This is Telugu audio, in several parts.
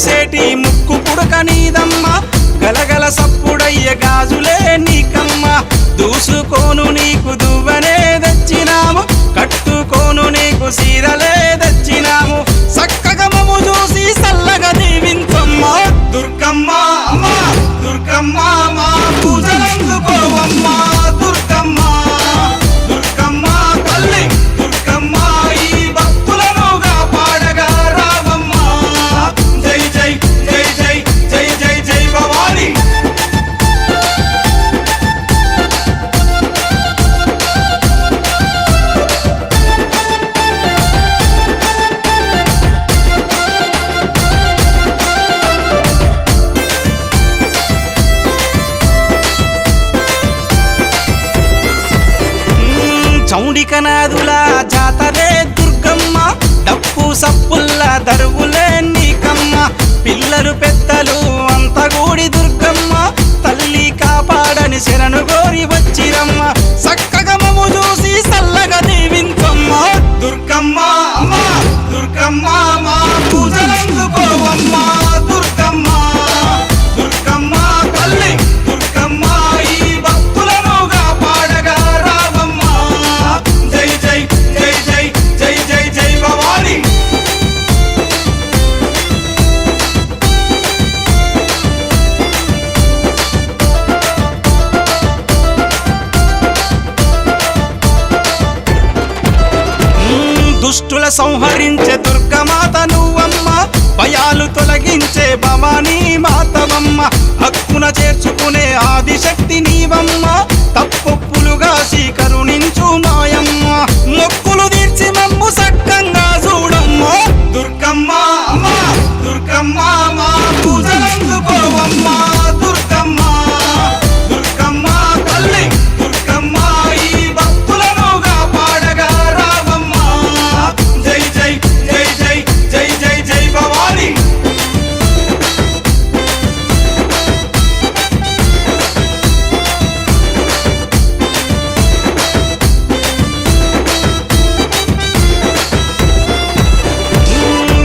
మెరిసేటి ముక్కు పుడక నీదమ్మ గలగల సప్పుడయ్య గాజులే నీకమ్మ దూసుకోను నీకు దువ్వనే తెచ్చినాము కట్టుకోను నీకు సీరలే తెచ్చినాము చక్కగా మమ్ము చూసి సల్లగా దీవించమ్మ దుర్గమ్మ అమ్మా దుర్గమ్మ మా పూజలందుకోవమ్మ దుర్గమ్మ దుర్గమ్మ తల్లి దుర్గమ్మ ఈ భక్తులనుగా పాడగా రావమ్మ జై జై జై జై జై జై జై భవాని చౌడికనాదుల జాతరే దుర్గమ్మ డప్పు సప్పుల్ల దరువులే నీకమ్మ పిల్లలు పెద్దలు అంతగూడి దుర్గమ్మ తల్లి కాపాడని శరణు గోరి వచ్చిరమ్మ చక్కగా మమ్ము చూసి సల్లగా దీవించమ్మ దుర్గమ్మ అమ్మా దుర్గమ్మ మా పూజలందుకోవమ్మ దుర్గమ్మ దుర్గమ్మ తల్లి దుర్గమ్మ ఈ భక్తులనుగా పాడగా రావమ్మ జై జై జై జై జై జై జై భవాని దుష్టుల సంహరించే దుర్గమాత నువ్వమ్మ భయాలు తొలగించే భవానీ మాతవమ్మ హక్కున చేర్చుకునే ఆదిశక్తి నీవమ్మ తప్పొప్పులుగా కరుణించు మాయమ్మ మొక్కులు తీర్చి మమ్ము సక్కంగా చూడమ్మ దుర్గమ్మ అమ్మా దుర్గమ్మ మా పూజలందుకోవమ్మ దుర్గమ్మ దుర్గమ్మ తల్లి దుర్గమ్మ ఈ భక్తులనుగా పాడగా రావమ్మ జై జై జై జై జై జై జై భవాని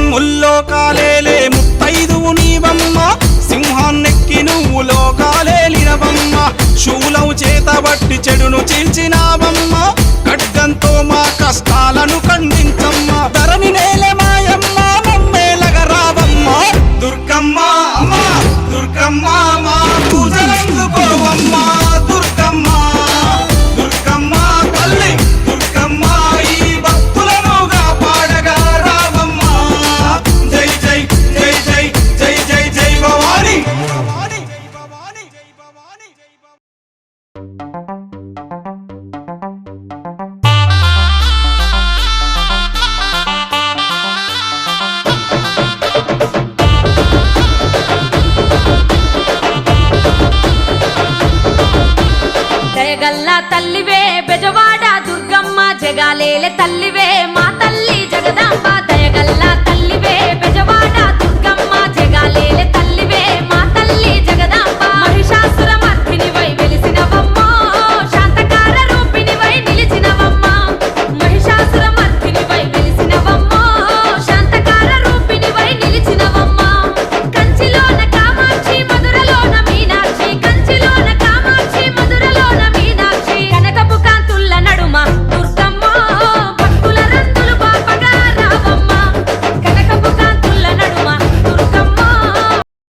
ముల్లోకాలేలే ముత్తైదువు నీవమ్మ సింహాన్నెక్కి నువ్వు లోకాలేలినవమ్మ శూలం చేతబట్టి చెడును చీల్చినావమ్మ ఖడ్గంతో మా కష్టాలను ఖండించమ్మ ధరణి నేల మాయమ్మ మమ్మేలగ రావమ్మ దుర్గమ్మ అమ్మా దుర్గమ్మ మా పూజలందుకోవమ్మ దుర్గమ్మ దుర్గమ్మ తల్లి దుర్గమ్మ ఈ భక్తులనుగా పాడగా రావమ్మ జై జై జై జై జై జై జై భవాని దయగల్ల తల్లివే బెజవాడ దుర్గమ్మ జగాలేలే తల్లివే మా